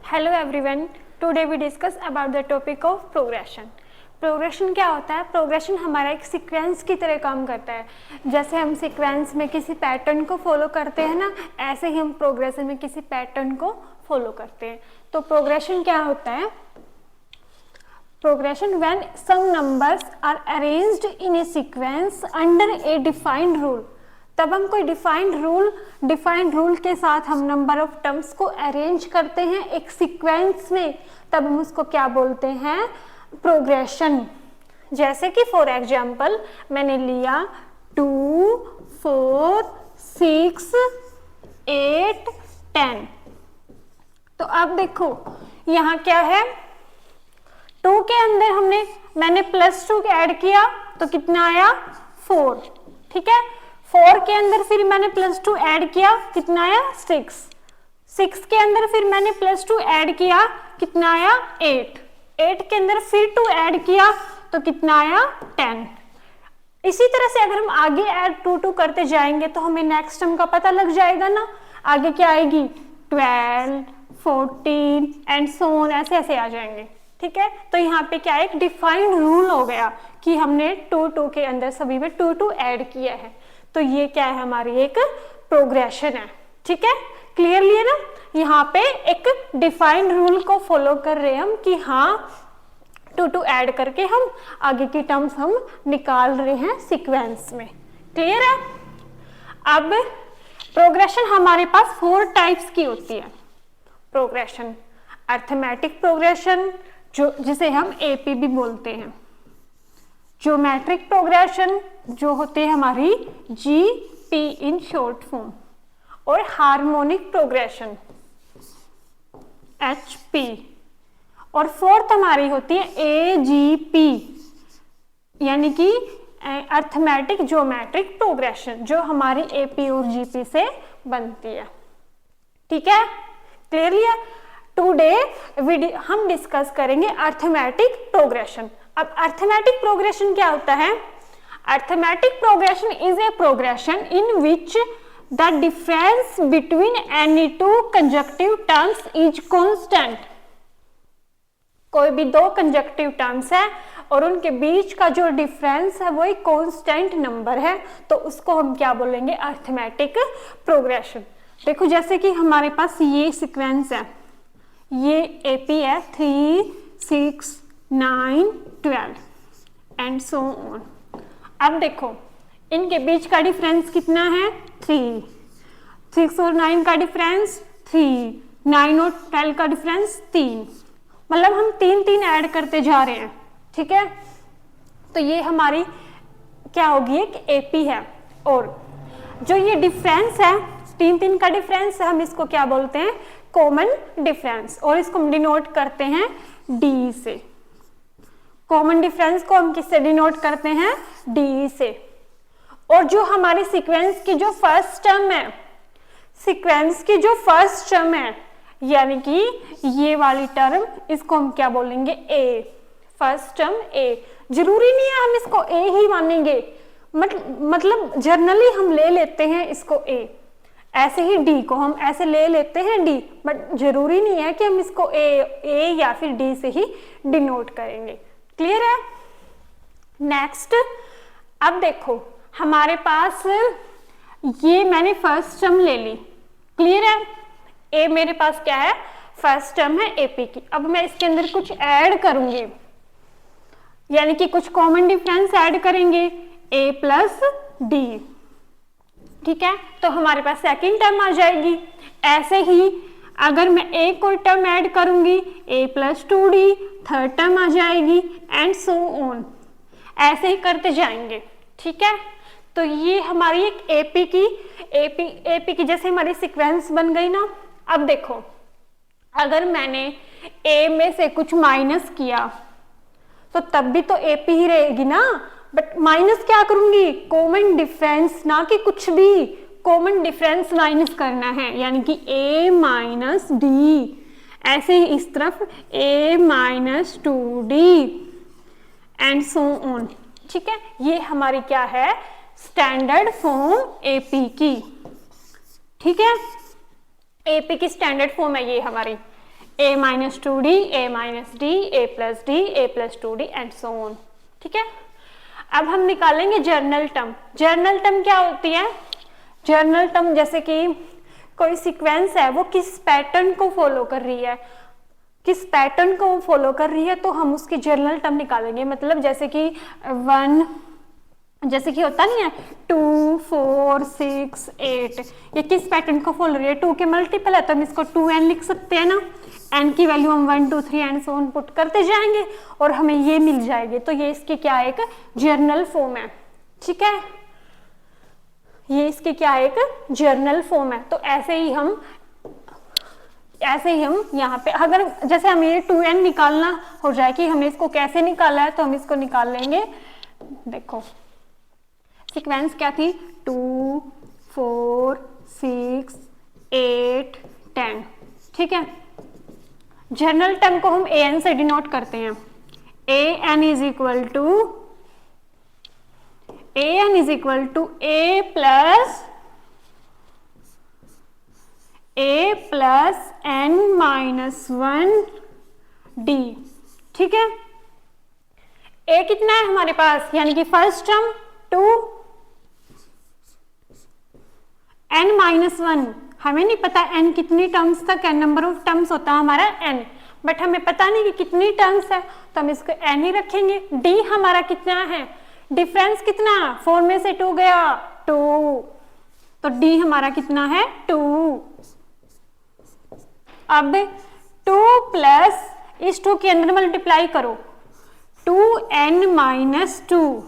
Hello everyone, today we discuss about the topic of progression. Progression क्या होता है? Progression हमारा एक सीक्वेंस की तरह काम करता है। जैसे हम सीक्वेंस में किसी पैटर्न को फॉलो करते हैं ना, ऐसे ही हम प्रोग्रेशन में किसी पैटर्न को फॉलो करते हैं। तो प्रोग्रेशन क्या होता है? Progression when some numbers are arranged in a sequence under a defined rule. तब हम कोई डिफाइंड रूल के साथ हम नंबर ऑफ टर्म्स को अरेंज करते हैं एक सीक्वेंस में, तब हम उसको क्या बोलते हैं? प्रोग्रेशन। जैसे कि फॉर एग्जांपल मैंने लिया 2, 4, 6, 8, 10। तो अब देखो यहाँ क्या है, 2 के अंदर मैंने +2 ऐड किया तो कितना आया? 4। ठीक है। 4 के अंदर फिर मैंने +2 ऐड किया, कितना आया? 6। 6 के अंदर फिर मैंने +2 ऐड किया, कितना आया? 8। 8 के अंदर फिर 2 ऐड किया तो कितना आया? 10। इसी तरह से अगर हम आगे ऐड 2 करते जाएंगे तो हमें नेक्स्ट टर्म का पता लग जाएगा ना, आगे क्या आएगी? 12, 14 एंड सो ऑन, ऐसे ऐसे आ जाएंगे। ठीक है। तो यहाँ पे क्या एक डिफाइंड रूल हो गया कि हमने 2 के अंदर सभी में 2 ऐड किया है। तो ये क्या है? हमारी एक प्रोग्रेशन है। ठीक है, क्लियरली है ना? यहाँ पे एक डिफाइंड रूल को फॉलो कर रहे हैं हम कि हाँ 2 ऐड करके हम आगे की टर्म्स हम निकाल रहे हैं सीक्वेंस में। क्लियर है? अब प्रोग्रेशन हमारे पास 4 टाइप्स की होती है। प्रोग्रेशन अर्थमेटिक प्रोग्रेशन, जो जिसे हम एपी भी बोलते हैं, ज्योमेट्रिक प्रोग्रेशन जो होते हैं हमारी जीपी इन शॉर्ट फॉर्म, और हार्मोनिक प्रोग्रेशन एचपी, और फोर्थ हमारी होती है एजीपी यानी कि अर्थमेटिक ज्योमेट्रिक प्रोग्रेशन, जो हमारी एपी और जीपी से बनती है। ठीक है, क्लियरली है? टुडे हम डिस्कस करेंगे अर्थमेटिक प्रोग्रेशन। अब अर्थमेटिक प्रोग्रेशन क्या होता है? Arithmetic progression is a progression in which the difference between any 2 conjunctive terms is constant. कोई भी 2 कंजक्टिव टर्म्स है और उनके बीच का जो डिफरेंस है वो एक कांस्टेंट नंबर है, तो उसको हम क्या बोलेंगे? Arithmetic progression. देखो जैसे कि हमारे पास ये सीक्वेंस है, ये एपी है 3, 6, 9, 12 एंड सो ऑन। अब देखो इनके बीच का डिफरेंस कितना है? 3। 6 और 9 का डिफरेंस 3, 9 और 12 का डिफरेंस 3, मतलब हम 3 ऐड करते जा रहे हैं। ठीक है, तो ये हमारी क्या होगी? एक एपी है। और जो ये डिफरेंस है 3 का डिफरेंस, हम इसको क्या बोलते हैं? कॉमन डिफरेंस, और इसको हम डिनोट करते हैं डी से। कॉमन डिफरेंस को हम किससे डिनोट करते हैं? डी से। और जो हमारी सीक्वेंस की जो फर्स्ट टर्म है, सीक्वेंस की जो फर्स्ट टर्म है यानी कि ये वाली टर्म, इसको हम क्या बोलेंगे? ए। फर्स्ट टर्म ए। जरूरी नहीं है हम इसको ए ही मानेंगे, मतलब जनरली हम ले लेते हैं इसको ए, ऐसे ही डी को हम ऐसे ले लेते हैं डी, बट जरूरी नहीं है कि हम इसको ए या फिर डी से ही डिनोट करेंगे। क्लियर है? नेक्स्ट, अब देखो हमारे पास ये मैंने फर्स्ट टर्म ले ली। क्लियर है? ए मेरे पास क्या है? फर्स्ट टर्म है एपी की। अब मैं इसके अंदर कुछ ऐड करूंगी, यानी कि कुछ कॉमन डिफरेंस ऐड करेंगे, ए प्लस डी। ठीक है, तो हमारे पास सेकंड टर्म आ जाएगी। ऐसे ही अगर मैं एक और टर्म ऐड करूंगी, a + 2d, थर्ड टर्म आ जाएगी एंड सो ऑन, ऐसे ही करते जाएंगे। ठीक है, तो ये हमारी एक एपी की जैसे हमारी सीक्वेंस बन गई ना। अब देखो अगर मैंने a में से कुछ माइनस किया तो तब भी तो एपी ही रहेगी ना, बट माइनस क्या करूंगी? कॉमन डिफरेंस, ना कि कुछ भी, कॉमन डिफरेंस माइनस करना है, यानी कि a - d। ऐसे ही इस तरफ a - 2d and so on. ठीक है, ये हमारी क्या है? स्टैंडर्ड फॉर्म एपी की। ठीक है, एपी की स्टैंडर्ड फॉर्म है ये हमारी। a minus two D, a minus D, a plus D, a plus two D and so on. ठीक है, अब हम निकालेंगे जर्नल टर्म। जर्नल टर्म क्या होती है? जर्नल टर्म जैसे कि कोई सीक्वेंस है वो किस पैटर्न को फॉलो कर रही है, किस पैटर्न को फॉलो कर रही है, तो हम उसकी जर्नल टर्म निकालेंगे। मतलब जैसे कि 1, जैसे कि होता नहीं है 2, 4, 6, 8, ये किस पैटर्न को फॉलो रही है? 2 के मल्टीपल है तो हम इसको 2n लिख सकते हैं ना। n की वैल्यू हम 1, 2, 3 एंड सो ऑन पुट करते जाएंगे और हमें ये मिल जाएगी। तो ये इसकी क्या एक जर्नल फॉर्म है। ठीक है, ये इसकी क्या एक जर्नल फॉर्म है। तो ऐसे ही हम यहाँ पे अगर जैसे हमें ये 2n निकालना हो जाए कि हमें इसको कैसे निकाला है, तो हम इसको निकाल लेंगे। देखो सीक्वेंस क्या थी? 2, 4, 6, 8, 10। ठीक है, जर्नल टर्म को हम an से डिनोट करते हैं। an is equal to a plus n minus 1 d। ठीक है, a कितना है हमारे पास, यानी कि फर्स्ट टर्म 2, n माइनस 1। हमें नहीं पता n कितनी टर्म्स तक है, नंबर ऑफ टर्म्स होता है हमारा n, बट हमें पता नहीं कि कितनी टर्म्स है, तो हम इसको n ही रखेंगे। d हमारा कितना है, डिफरेंस कितना, 4 में से 2 गया 2, तो d हमारा कितना है 2। अब 2 प्लस इस 2 के अंदर मल्टीप्लाई करो 2n माइनस 2,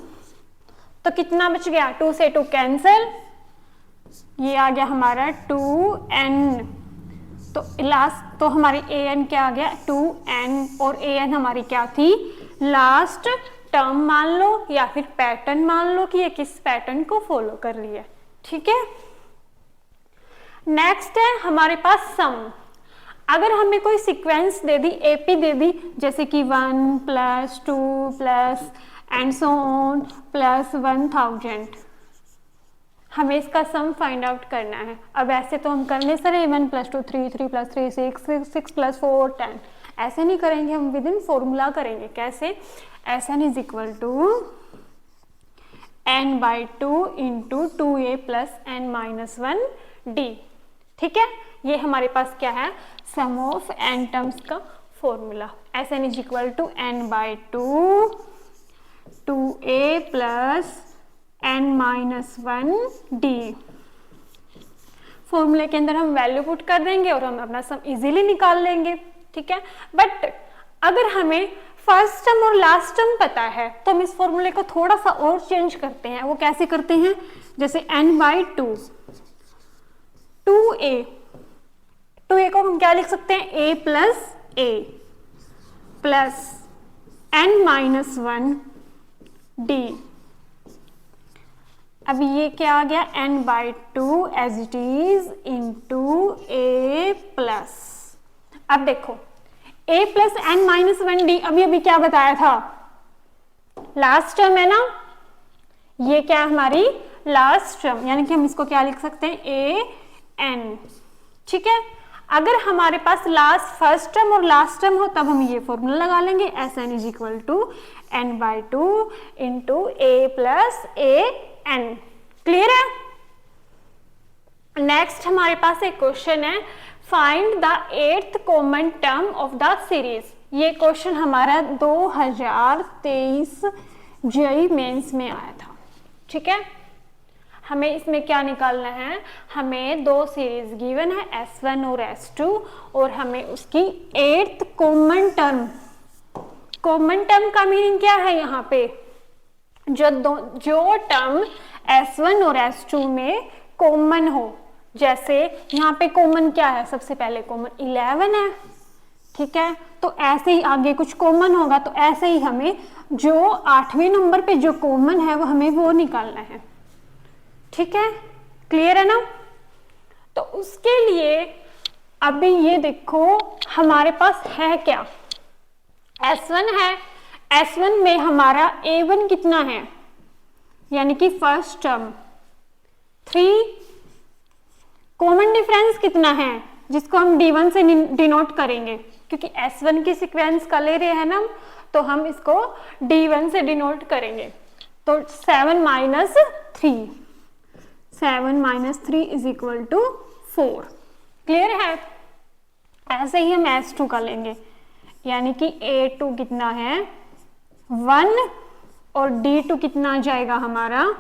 तो कितना बच गया, 2 से 2 कैंसिल, ये आ गया हमारा 2n। तो लास्ट तो हमारी an क्या आ गया 2n, और an हमारी क्या थी, लास्ट टर्म मान लो या फिर पैटर्न मान लो कि ये किस पैटर्न को फॉलो कर रही है। ठीक है, नेक्स्ट है हमारे पास सम। अगर हमें कोई सीक्वेंस दे दी, एपी दे दी, जैसे कि 1 plus 2 plus and so on plus 1000, हमें इसका सम फाइंड आउट करना है। अब ऐसे तो हम करने सर 1 प्लस 2 3, 3 प्लस 3 6, 6 प्लस 4 10, ऐसे नहीं करेंगे, हम विद इन फॉर्मूला करेंगे। कैसे, N is equal to n by 2 into 2a plus n minus 1 d। ठीक है, ये हमारे पास क्या है, सम ऑफ n टर्म्स का formula. S N is equal to n by 2 2a plus n minus 1 d। फॉर्मूले के अंदर हम वैल्यू पुट कर देंगे और हम अपना सम इजीली निकाल लेंगे। ठीक है, बट अगर हमें फर्स्ट टर्म और लास्ट टर्म पता है तो हम इस फॉर्मूले को थोड़ा सा और चेंज करते हैं। वो कैसे करते हैं, जैसे n बाई 2 2a को हम क्या लिख सकते हैं, a plus n minus 1 d। अब ये क्या आ गया, n by 2 as it is into a plus. अब देखो a plus n minus 1 d, अभी क्या बताया था, लास्ट टर्म है ना, ये क्या हमारी लास्ट टर्म, यानी कि हम इसको क्या लिख सकते हैं, a n। ठीक है, अगर हमारे पास फर्स्ट टर्म और लास्ट टर्म हो तब हम ये फॉर्मूला लगा लेंगे, S N is equal to n by 2 into a plus a n। Clear है। नेक्स्ट हमारे पास एक क्वेश्चन है, find the 8th common term of the series. ये क्वेश्चन हमारा 2023 जेईई मेंस में आया था। ठीक है, हमें इसमें क्या निकालना है, हमें 2 सीरीज गिवन है S1 और S2 और हमें उसकी 8th common term. Common term का मीनिंग क्या है, यहाँ पे जो टर्म S1 और S2 में कॉमन हो। जैसे यहाँ पे कॉमन क्या है, सबसे पहले कॉमन 11 है। ठीक है, तो ऐसे ही आगे कुछ कॉमन होगा, तो ऐसे ही हमें जो 8वें नंबर पे जो कॉमन है वो हमें वो निकालना है। ठीक है, क्लियर है ना। तो उसके लिए अभी ये देखो हमारे पास है क्या, S1 है, S1 में हमारा A1 कितना है, यानी कि फर्स्ट टर्म 3, कॉमन डिफरेंस कितना है जिसको हम D1 से डिनोट करेंगे क्योंकि S1 की सीक्वेंस का ले रहे हैं ना, तो हम इसको D1 से डिनोट करेंगे। तो 7 minus 3 is equal to 4। Clear है? ऐसे ही हम S2 का लेंगे, यानी कि A2 कितना है 1 और D2 कितना आ जाएगा हमारा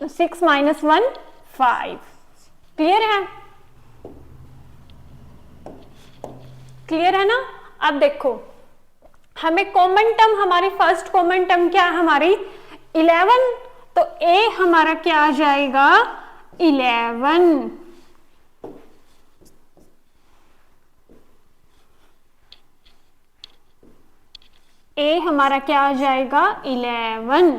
6 माइनस 1 5। क्लियर है? क्लियर है ना? अब देखो हमें कॉमन टर्म, हमारी फर्स्ट कॉमन टर्म क्या है हमारी 11, तो A हमारा क्या आ जाएगा 11। A हमारा क्या आ जाएगा 11।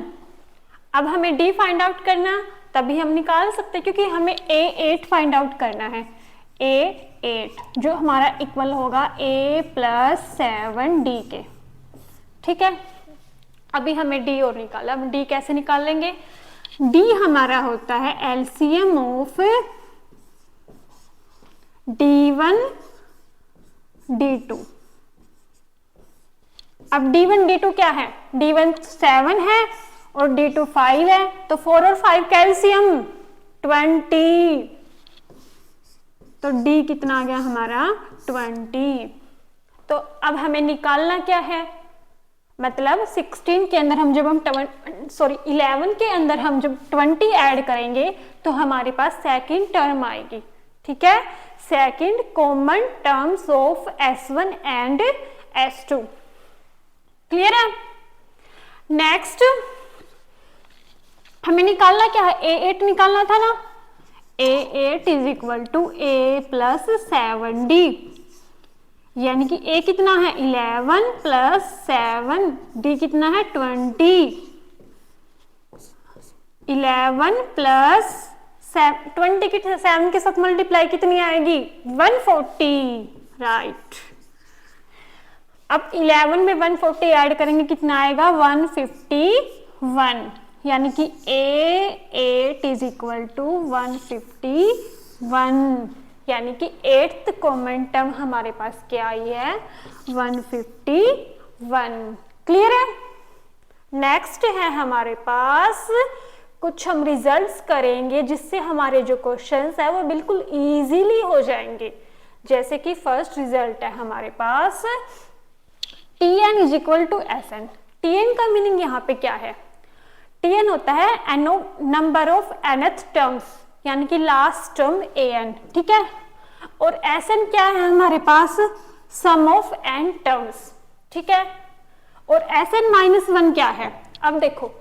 अब हमें D फाइंड आउट करना, तभी हम निकाल सकते हैं, क्योंकि हमें A8 फाइंड आउट करना है। A8 जो हमारा इक्वल होगा A प्लस 7D के। ठीक है, अभी हमें D और निकाला। अब D कैसे निकाल लेंगे? D हमारा होता है LCM ऑफ D1 D2। अब D1 D2 क्या है? D1 7 है और D2 5 है, तो 4 और 5 कैल्शियम 20, तो D कितना आ गया हमारा 20। तो अब हमें निकालना क्या है, मतलब 16 के अंदर हम जब हम 11 के अंदर हम जब 20 ऐड करेंगे तो हमारे पास सेकंड टर्म आएगी। ठीक है, second common terms of S1 and S2। Clear है? नेक्स्ट हमें निकालना क्या है? A8 निकालना था ना। A8 is equal to A plus 7D, यानी कि A कितना है 11 प्लस 7, D कितना है 20। 11 प्लस 20 की 7 के साथ मल्टीप्लाई कितनी आएगी 140, राइट। अब 11 में 140 ऐड करेंगे कितना आएगा 151, यानी कि A8 इज इक्वल टू 151, यानी कि 8th कॉमन टर्म हमारे पास क्या आई है 151। क्लियर है? नेक्स्ट है हमारे पास कुछ हम रिजल्ट्स करेंगे जिससे हमारे जो क्वेश्चंस है वो बिल्कुल इजीली हो जाएंगे। जैसे कि फर्स्ट रिजल्ट है हमारे पास Tn is equal to Sn। Tn का मीनिंग यहाँ पे क्या है? Tn होता है नंबर ऑफ nth टर्म्स, यानी कि लास्ट टर्म an। ठीक है, और Sn क्या है हमारे पास सम ऑफ n टर्म्स। ठीक है, और Sn माइनस 1 क्या है? अब देखो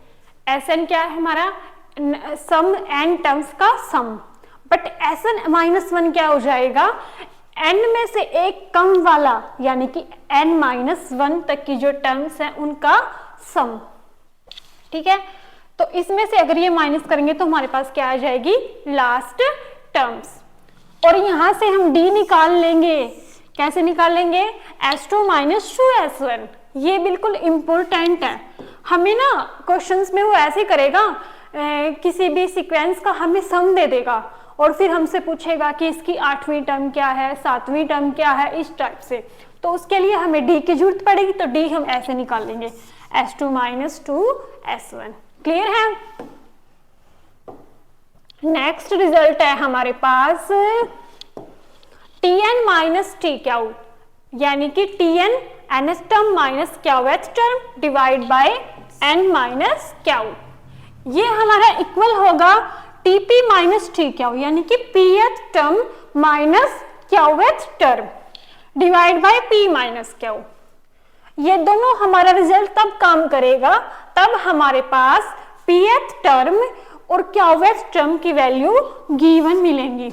Sn क्या है हमारा सम n टर्म्स का सम, बट Sn माइनस 1 क्या हो जाएगा n में से एक कम वाला, यानी कि n माइनस 1 तक की जो टर्म्स हैं उनका सम। ठीक है, तो इसमें से अगर ये माइनस करेंगे तो हमारे पास क्या आ जाएगी लास्ट टर्म्स, और यहां से हम D निकाल लेंगे। कैसे निकाल लेंगे? S2 minus 2S1। ये बिल्कुल इंपॉर्टेंट है, हमें ना क्वेश्चंस में वो ऐसे करेगा किसी भी सीक्वेंस का हमें सम दे देगा और फिर हमसे पूछेगा कि इसकी 8वीं टर्म क्या है, 7वीं टर्म क्या है, इस टाइप से। तो उसके लिए हमें D की जरूरत पड़ेगी, तो D हम ऐसे निकाल लेंगे S2 माइनस 2S1। क्लियर है? नेक्स्ट रिजल्ट है हमारे पास Tn माइनस TQ, यानी कि Tn nth term minus Qth term divide by n minus Q। ये हमारा इक्वल होगा Tp माइनस TQ, यानी कि pth term minus Qth term divide by p minus Q। ये दोनों हमारा रिजल्ट तब काम करेगा तब हमारे पास pth टर्म और Qth टर्म की वैल्यू गिवन मिलेंगी।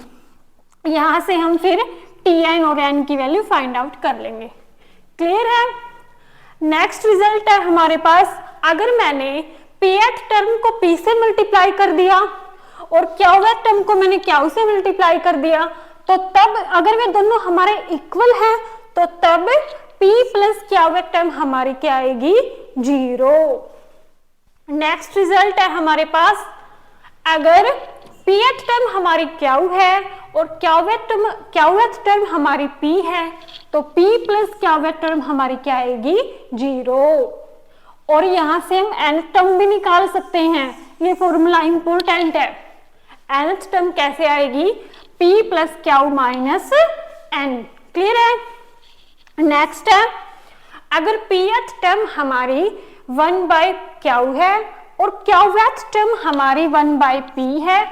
यहां से हम फिर Tn और n की वैल्यू फाइंड आउट कर लेंगे। क्लियर है? नेक्स्ट रिजल्ट है हमारे पास, अगर मैंने pth टर्म को p से मल्टीप्लाई कर दिया और Qth टर्म को मैंने Q से मल्टीप्लाई कर दिया, तो तब अगर वे दोनों हमारे इक्वल हैं तो तब p प्लस Qth टर्म हमारी क्या आएगी 0। नेक्स्ट रिजल्ट है हमारे पास, अगर p pth टर्म हमारी क्यू है और क्यूएथ टर्म हमारी p है, तो p प्लस क्यूएथ टर्म हमारी क्या आएगी 0। और यहां से हम nth टर्म भी निकाल सकते हैं, ये फॉर्मूला इंपॉर्टेंट है। nth टर्म कैसे आएगी p plus Q minus n। Clear है। नेक्स्ट है, अगर pth टर्म हमारी 1/q है और क्यूएथ टर्म हमारी 1/p है,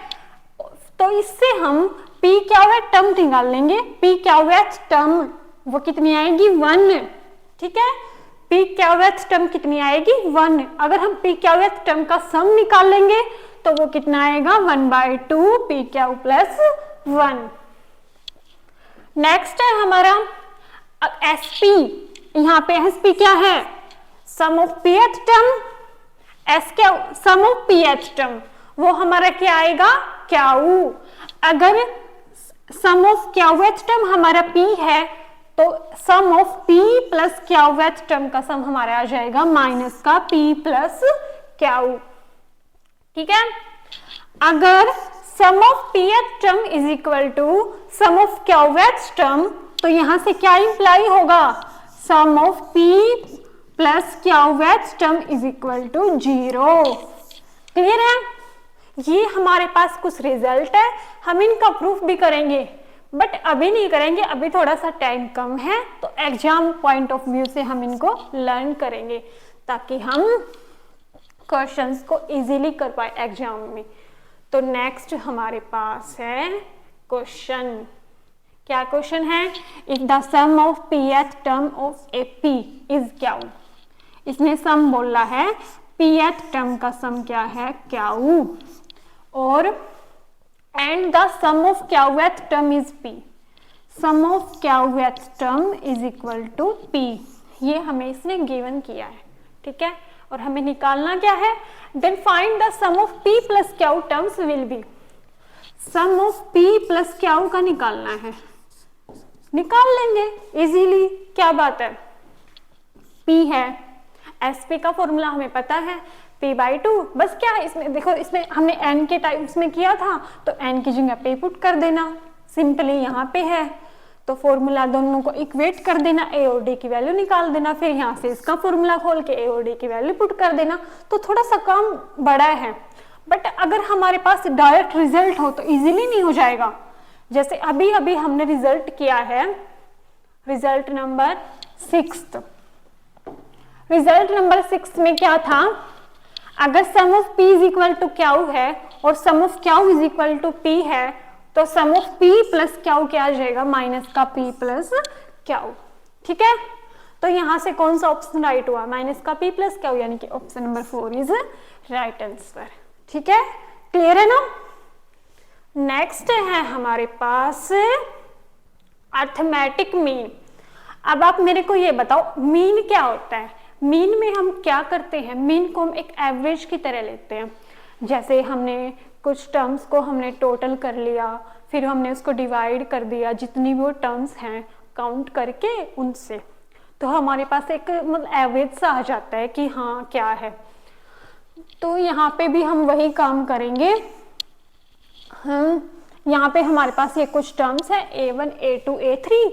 तो इससे हम p क्यूएथ टर्म निकाल लेंगे। p क्यूएथ टर्म वो कितनी आएगी 1। ठीक है, p क्यूएथ टर्म कितनी आएगी 1। अगर हम p क्यूएथ टर्म का सम निकाल लेंगे तो वो कितना आएगा 1/2 p क्यू प्लस 1। नेक्स्ट है हमारा sp। यहाँ पे sp क्या है, sum of pth term, s क्या सम ऑफ pth टर्म, वो हमारा क्या आएगा क्यू। अगर सम ऑफ क्यूएथ टर्म हमारा p है तो sum of p plus qth term का सम हमारा आ जाएगा माइनस का p प्लस क्यू। ठीक है, अगर sum of pth term is equal to sum of qth term, तो यहां से क्या इंप्लाई होगा, sum of p plus qth term is equal to 0। Clear है। ये हमारे पास कुछ रिजल्ट है, हम इनका प्रूफ भी करेंगे बट अभी नहीं करेंगे, अभी थोड़ा सा टाइम कम है, तो एग्जाम पॉइंट ऑफ व्यू से हम इनको लर्न करेंगे ताकि हम क्वेश्चंस को इजीली कर पाए एग्जाम में। तो नेक्स्ट हमारे पास है क्वेश्चन। क्या क्वेश्चन है, if the sum of pth term of A p is Q. इसने सम बोला है, pth टर्म का सम क्या है क्यू, और and the sum of qth term is p। Sum of qth term is equal to p। ये हमें इसने गिवन किया है। ठीक है, और हमें निकालना क्या है, then find the sum of p plus Q terms will be. Sum of p plus Q का निकालना है, निकाल लेंगे इजीली, क्या बात है। p है, sp का फॉर्मूला हमें पता है p/2। बस क्या है इसमें, देखो इसमें हमने n के टाइम्स में किया था तो n की जगह पे पुट कर देना, सिंपली यहाँ पे है तो फॉर्मूला दोनों को इक्वेट कर देना, a और d की वैल्यू निकाल देना, फिर यहाँ से इसका फॉर्मूला खोल के a और d की वैल्यू पुट कर देना। तो थोड़ा सा काम बड़ा है, बट अगर हमारे पास डायरेक्ट रिजल्ट हो तो इजीली नहीं हो जाएगा। जैसे अभी अभी हमने रिजल्ट किया है, रिजल्ट नंबर 6। रिजल्ट नंबर 6 में क्या था, अगर sum of p is equal to q है और sum of q is equal to p है, तो sum of p plus q क्या आ जाएगा माइनस का p प्लस क्यू। ठीक है, तो यहां से कौन सा ऑप्शन राइट हुआ, माइनस का p प्लस क्यू, यानी कि option number 4 is right answer. ठीक है, क्लियर है ना। नेक्स्ट है हमारे पास अर्थमेटिक मीन। अब आप मेरे को ये बताओ मीन क्या होता है। मीन में हम क्या करते हैं, मीन को हम एक एवरेज की तरह लेते हैं। जैसे हमने कुछ टर्म्स को हमने टोटल कर लिया, फिर हमने उसको डिवाइड कर दिया, जितनी वो टर्म्स हैं काउंट करके उनसे, तो हमारे पास एक मतलब एवरेज सा आ जाता है कि हाँ क्या है। तो यहाँ पे भी हम वही काम करेंगे। यहाँ पे हमारे पास ये कुछ टर्म्स है a1 a2 a3,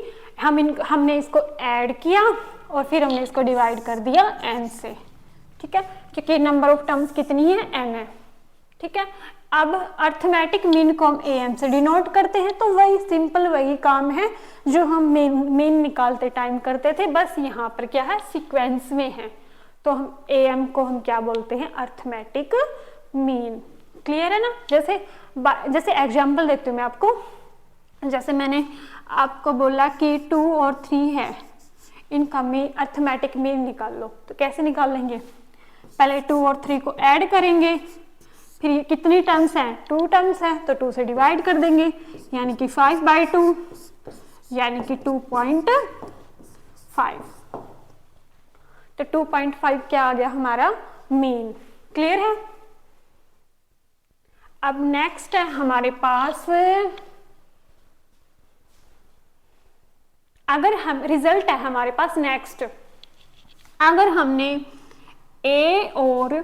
हमने इसको ऐड किया और फिर हमने इसको डिवाइड कर दिया n से। ठीक है, क्योंकि नंबर ऑफ टर्म्स कितनी है n है। ठीक है, अब अर्थमेटिक मीन को हम am से डिनोट करते हैं, तो वही सिंपल वही काम है जो हम मीन निकालते टाइम करते थे, बस यहाँ पर क्या है सीक्वेंस में है, तो हम am को हम क्या बोलते हैं अर्थमेटिक मीन। क्लियर है ना। जैसे एग्जाम्पल देती हूँ मैं आपको, जैसे मैंने आपको बोला कि 2 और 3 है, इनका मीन अर्थमेटिक मीन निकाल लो, तो कैसे निकाल लेंगे, पहले 2 और 3 को ऐड करेंगे, फिर ये कितनी टर्म्स हैं 2 टर्म्स हैं, तो 2 से डिवाइड कर देंगे, यानी कि 5/2 यानी कि 2.5। तो 2.5 क्या आ गया हमारा मीन। क्लियर है। अब नेक्स्ट है हमारे पास, अगर हम रिजल्ट है हमारे पास नेक्स्ट, अगर हमने a और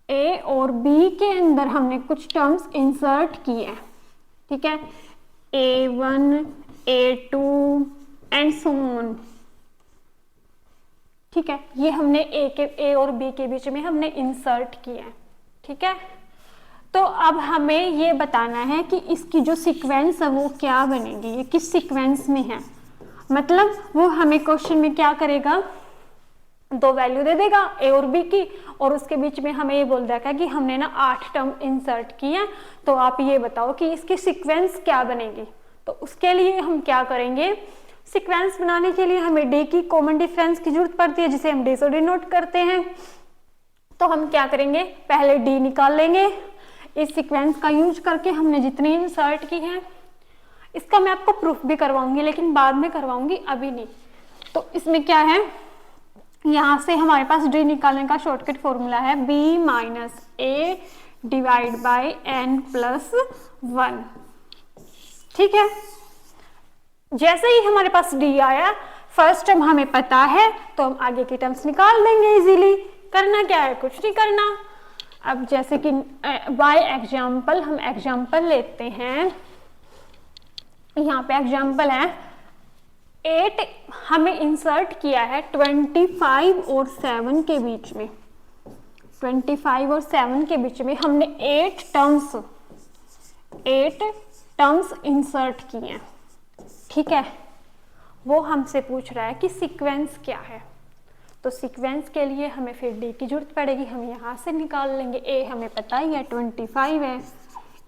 ए और बी के अंदर हमने कुछ टर्म्स इंसर्ट किए, ठीक है, A1, A2 and so on, ठीक है, ये हमने ए और बी के बीच में हमने इंसर्ट किया है, ठीक है। तो अब हमें ये बताना है कि इसकी जो सीक्वेंस है वो क्या बनेगी, ये किस सीक्वेंस में है, मतलब वो हमें क्वेश्चन में क्या करेगा, दो वैल्यू दे देगा ए और बी की, और उसके बीच में हमें ये बोल देगा कि हमने ना 8 टर्म इंसर्ट किए हैं, तो आप ये बताओ कि इसकी सीक्वेंस क्या बनेगी। तो उसके लिए हम क्या करेंगे, सीक्वेंस बनाने के लिए हमें डी की कॉमन डिफरेंस की जरूरत पड़ती है, जिसे हम डी से डिनोट करते हैं। तो हम क्या करेंगे, पहले डी निकाल लेंगे, इस सीक्वेंस का यूज करके हमने जितनी इंसर्ट की है, इसका मैं आपको प्रूफ भी करवाऊंगी, लेकिन बाद में करवाऊंगी, अभी नहीं। तो इसमें क्या है, यहाँ से हमारे पास डी निकालने का शॉर्टकट फॉर्मूला है b minus A divide by n plus 1, ठीक है। जैसे ही हमारे पास डी आया, फर्स्ट टर्म हमें पता है, तो हम आगे की टर्म्स निकाल देंगे इजीली। करना क्या है, कुछ नहीं करना। अब जैसे कि बाय एग्जाम्पल, हम एग्जाम्पल लेते हैं, यहाँ पे एग्जाम्पल है 8 हमें इंसर्ट किया है 25 और 7 के बीच में, 25 और 7 के बीच में हमने 8 टर्म्स इंसर्ट किए हैं, ठीक है। वो हमसे पूछ रहा है कि सीक्वेंस क्या है, तो सीक्वेंस के लिए हमें फिर डी की जरूरत पड़ेगी, हम यहाँ से निकाल लेंगे। ए हमें पता ही है 25 है,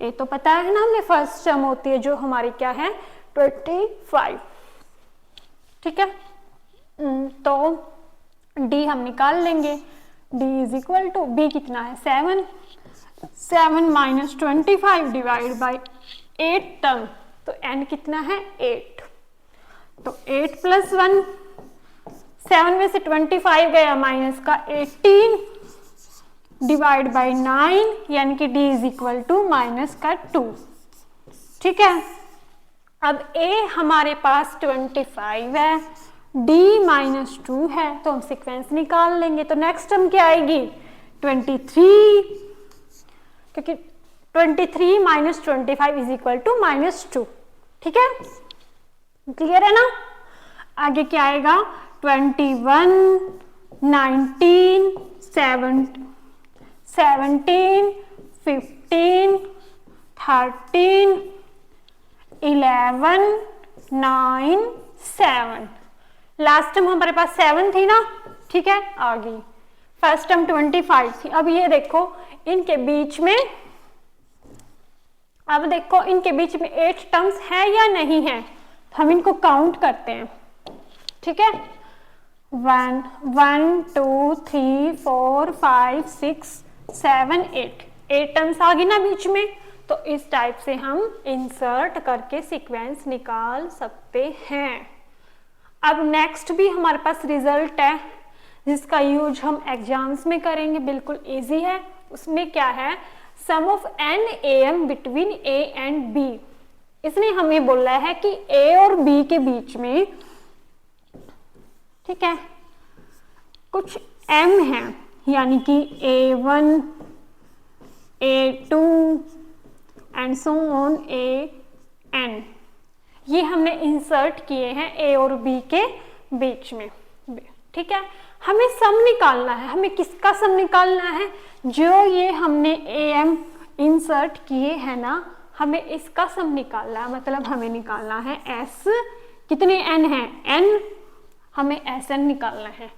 ए तो पता है ना हमें, फर्स्ट टर्म होती है जो हमारी क्या है 25, ठीक है। तो डी हम निकाल लेंगे, D is equal to B कितना है 7 माइनस 25 डिवाइड बाई 8 टर्म, तो n कितना है 8, तो 8 प्लस 1, 7 में से 25 गया माइनस का 18 डिवाइड बाई 9, यानी कि d is equal to minus का 2, ठीक है। अब a हमारे पास 25 है, d माइनस 2 है, तो हम सीक्वेंस निकाल लेंगे। तो नेक्स्ट टर्म क्या आएगी 23, क्योंकि 23 minus 25 is equal to minus 2, ठीक है, क्लियर है ना। आगे क्या आएगा 21, 19, 17, 15, 13, 11, 9, 7, लास्ट टर्म हमारे पास 7 थी ना, ठीक है, आ गई। फर्स्ट टर्म 25 थी। अब ये देखो इनके बीच में, अब देखो इनके बीच में 8 टर्म्स है या नहीं है, हम इनको काउंट करते हैं, ठीक है। 1, 2, 3, 4, 5, 6, 7, 8 टर्म्स आ गई ना बीच में। तो इस टाइप से हम इंसर्ट करके सीक्वेंस निकाल सकते हैं। अब नेक्स्ट भी हमारे पास रिजल्ट है, जिसका यूज हम एग्जाम्स में करेंगे, बिल्कुल इजी है। उसमें क्या है, sum of n am between a and b। इसने हमें बोला है कि a और b के बीच में, ठीक है, कुछ m है, यानी कि a1, a2 and so on an, ये हमने इंसर्ट किए हैं a और b के बीच में, ठीक है। हमें सम निकालना है, हमें किसका सम निकालना है, जो ये हमने am इंसर्ट किए हैं ना, हमें इसका सम निकालना है। मतलब हमें निकालना है s, कितने n है n, हमें sn निकालना है।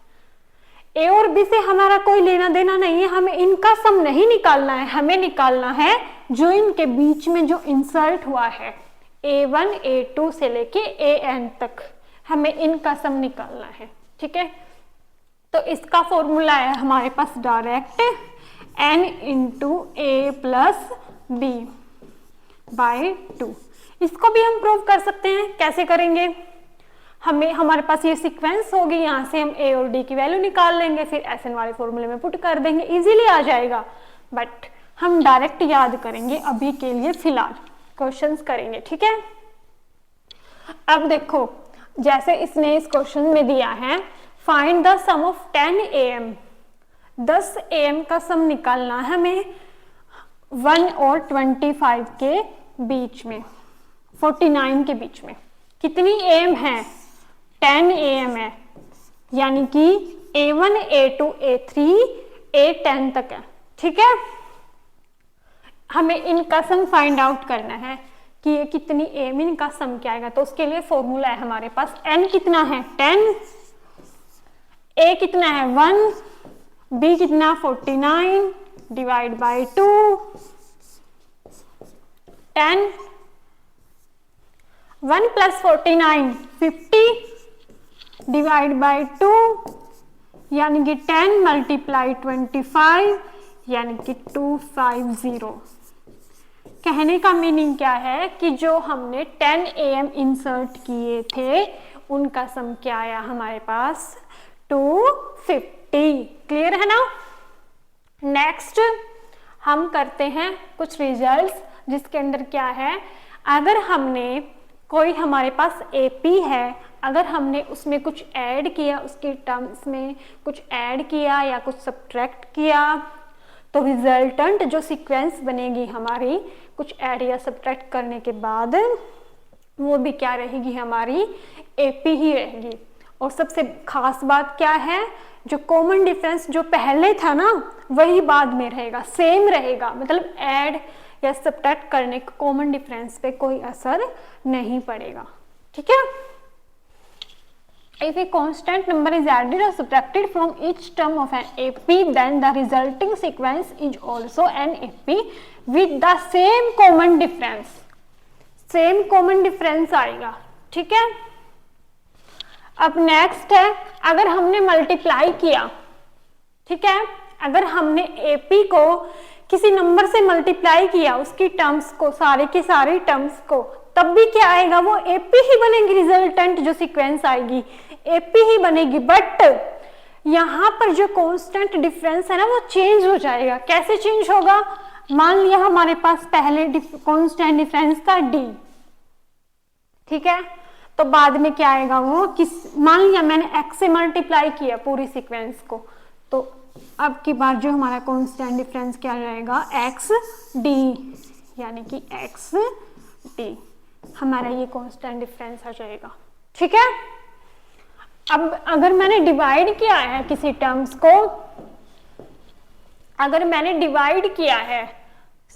a और b से हमारा कोई लेना देना नहीं है, हमें इनका सम नहीं निकालना है, हमें निकालना है जो इनके बीच में जो इंसर्ट हुआ है, a1 a2 से लेके an तक, हमें इनका सम निकालना है, ठीक है। तो इसका फॉर्मूला है हमारे पास direct n into a plus b by 2। इसको भी हम प्रूव कर सकते हैं, कैसे करेंगे, हमें हमारे पास ये सीक्वेंस होगी, यहाँ से हम a और d की वैल्यू निकाल लेंगे, फिर SN वाले फॉर्मूले में पुट कर देंगे, इजीली आ जाएगा। बट हम डायरेक्ट याद करेंगे, अभी के लिए फिलहाल क्वेश्चंस करेंगे, ठीक है। अब देखो, जैसे इसने इस क्वेश्चन में दिया है, find the sum of 10 am 10 AM का सम निकालना है हमें 1 और 25 के बीच में, 49 के बीच में। कितनी AM है? 10 AM है, यानी कि A1 A2 A3 A10 तक है। ठीक है, हमें इनका सम फाइंड आउट करना है कि ये कितनी AM, इनका सम क्या आएगा। तो उसके लिए फॉर्मूला है हमारे पास, N कितना है 10, A कितना है 1, B कितना 49 divide by 2, 10, 1 plus 49 50 divide by 2, यानी कि 10 मल्टीप्लाई 25 यानी कि 250। कहने का मीनिंग क्या है कि जो हमने 10 AM इंसर्ट किए थे उनका सम क्या आया हमारे पास 250। क्लियर है ना। नेक्स्ट हम करते हैं कुछ रिजल्ट्स, जिसके अंदर क्या है, अगर हमने कोई हमारे पास AP है, अगर हमने उसमें कुछ ऐड किया, उसके टर्म्स में कुछ ऐड किया या कुछ सब्ट्रैक्ट किया, तो रिजल्टेंट जो सीक्वेंस बनेगी हमारी कुछ ऐड या सब्ट्रैक्ट करने के बाद, वो भी क्या रहेगी हमारी AP ही रहेगी। और सबसे खास बात क्या है, जो कॉमन डिफरेंस जो पहले था ना वही बाद में रहेगा, सेम रहेगा, मतलब ऐड या सब्ट्रैक्ट करने के कॉमन डिफरेंस पे कोई असर नहीं पड़ेगा। ठीक है। If a constant number is added or subtracted from each term of an AP, then the resulting sequence is also an AP with the same common difference. Same common difference आएगा। ठीक है। अब नेक्स्ट है, अगर हमने multiply किया, ठीक है, अगर हमने AP को किसी नंबर से मल्टीप्लाई किया, उसकी टर्म्स को, सारे के सारे टर्म्स को, तब भी क्या आएगा, वो AP ही बनेगी। रिजल्टेंट जो सीक्वेंस आएगी AP ही बनेगी। बट यहाँ पर जो कांस्टेंट डिफरेंस है ना वो चेंज हो जाएगा। कैसे चेंज होगा, मान लिया हमारे पास पहले कांस्टेंट डिफरेंस था D, ठीक है, तो बाद में क्या आएगा वो मान लिया मैंने X से मल्टीप्लाई किया पूरी सीक्वेंस को, तो अब की बार जो हमारा कांस्टेंट डिफरेंस क्या रहेगा XD, यानी कि XD हमारा ये कांस्टेंट डिफरेंस आ जाएगा। ठीक है। अब अगर मैंने डिवाइड किया है किसी टर्म्स को, अगर मैंने डिवाइड किया है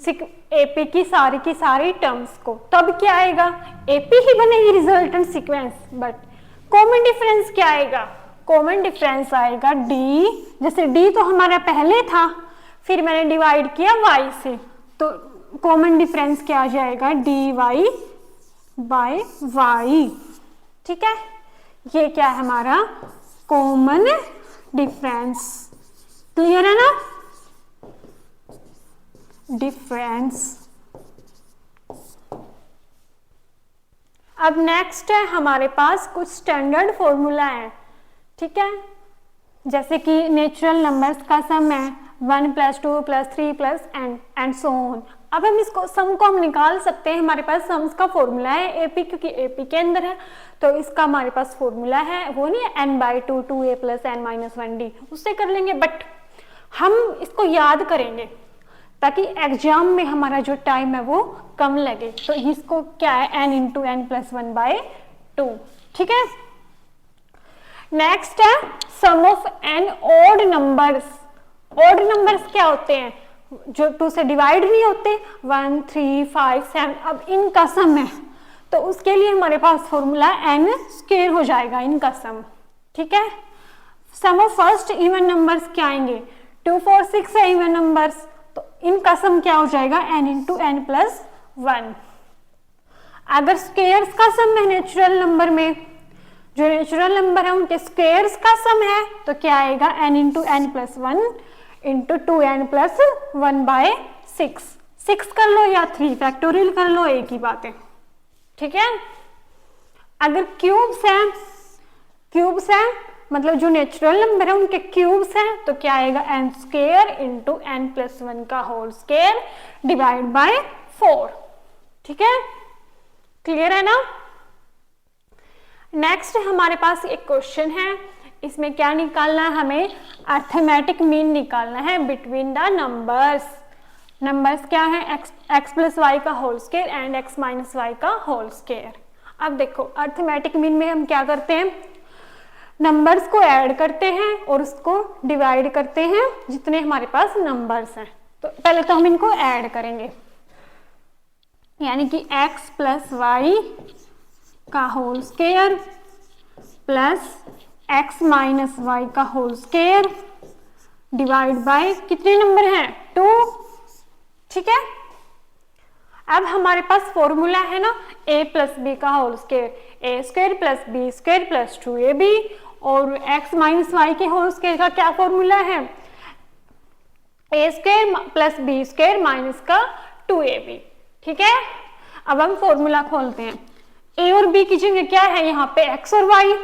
AP की सारी टर्म्स को, तब क्या आएगा, AP ही बनेगी resultant sequence. But common difference क्या आएगा, कॉमन डिफरेंस आएगा D। जैसे D तो हमारा पहले था, फिर मैंने डिवाइड किया Y से, तो कॉमन डिफरेंस क्या आ जाएगा, DY बाय Y। ठीक है, ये क्या है हमारा कॉमन डिफरेंस। क्लियर है ना, डिफरेंस। अब नेक्स्ट है हमारे पास कुछ स्टैंडर्ड फॉर्मूला है। ठीक है, जैसे कि नेचुरल नंबर्स का सम है 1 + 2 + 3 + एंड सो ऑन। अब हम इसको सम को हम निकाल सकते हैं, हमारे पास सम्स का फॉर्मूला है AP, क्योंकि AP के अंदर है तो इसका हमारे पास फॉर्मूला है, वो नहीं है n/2 2a + n - 1d, उससे कर लेंगे। बट हम इसको याद करेंगे ताकि एग्जाम में हमारा जो टाइम है वो कम लगे, तो इसको क्या है n × n + 1/2। ठीक है। नेक्स्ट है sum of n odd numbers. Odd numbers क्या होते हैं, जो 2 से डिवाइड नहीं होते, 1 3 5 7, अब इनका सम है, तो उसके लिए हमारे पास फॉर्मूला n² हो जाएगा इनका सम। ठीक है। Sum of first even numbers क्या आएंगे, 2 4 6 है इवन नंबर्स, तो इनका सम क्या हो जाएगा n × n + 1। अगर स्क्वेयर्स का सम है नेचुरल नंबर में, जो नेचुरल नंबर है उनके स्क्वेयर्स का सम है, तो क्या आएगा n × n + 1 × 2n + 1/6। 6 कर लो या 3 फैक्टोरियल कर लो, एक ही बात है। ठीक है। अगर क्यूब्स है मतलब जो नेचुरल नंबर है उनके क्यूब्स हैं, तो क्या आएगा n² × n + 1 का होल स्क्वायर डिवाइड बाय 4। ठीक है, क्लियर है ना। नेक्स्ट हमारे पास एक क्वेश्चन है, इसमें क्या निकालना है हमें? अर्थमेटिक मीन निकालना है बिटवीन द नंबर्स। नंबर्स क्या है? एक्स प्लस वाई का whole square and X minus Y का होल स्क्वायर। अब देखो अर्थमेटिक मीन में हम क्या करते हैं, नंबर्स को ऐड करते हैं और उसको डिवाइड करते हैं जितने हमारे पास नंबर्स हैं। तो पहले तो हम इनको ऐड करेंगे, यानी कि x प्लस वाई का whole square plus x minus Y का होल स्क्वायर डिवाइड बाय कितने नंबर हैं? 2। ठीक है, अब हमारे पास फॉर्मूला है ना a प्लस बी का whole square, a square plus b square plus 2ab, और x माइनस वाई के होल स्क्वायर का क्या फॉर्मूला है? A square plus b square minus का 2ab। ठीक है, अब हम फॉर्मूला खोलते हैं। a और b की जगह क्या है यहाँ पे? x और y,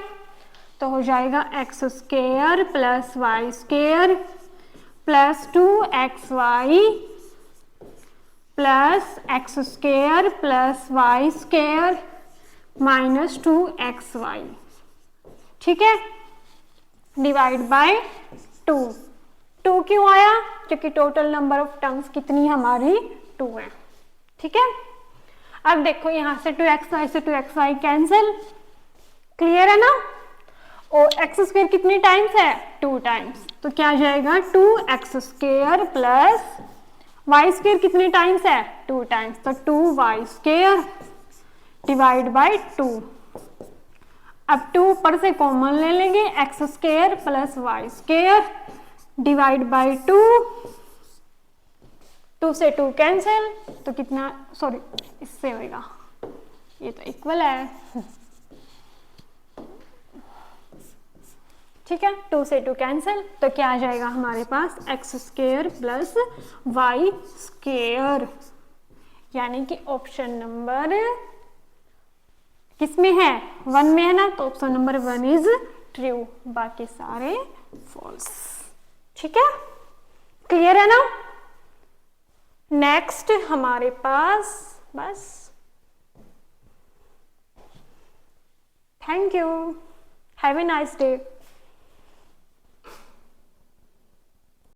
तो हो जाएगा X square plus Y square plus 2xy plus X square plus Y square minus 2xy। ठीक है, डिवाइड बाय 2। 2 क्यों आया? क्योंकि टोटल नंबर ऑफ टर्म्स कितनी हमारी? 2 है। ठीक है, अब देखो यहाँ से 2xy से 2xy कैंसिल, क्लियर है ना? और एक्स स्क्वायर कितने टाइम्स है? 2 टाइम्स, तो क्या आ जाएगा? 2x square plus Y square कितने टाइम्स है? 2 टाइम्स, तो 2y स्क्वायर डिवाइड बाय 2। अब 2 ऊपर से कॉमन ले लेंगे, X square plus Y square divide by 2। 2 से 2 कैंसिल, तो कितना, सॉरी इससे होगा, ये तो इक्वल है। ठीक है, 2 से 2 कैंसिल, तो क्या आ जाएगा हमारे पास? X square plus Y square, यानी कि ऑप्शन नंबर किसमें है? 1 में है ना, तो ऑप्शन नंबर 1 इज ट्रू, बाकी सारे फॉल्स। ठीक है, क्लियर है ना? नेक्स्ट हमारे पास बस, thank you, have a nice day.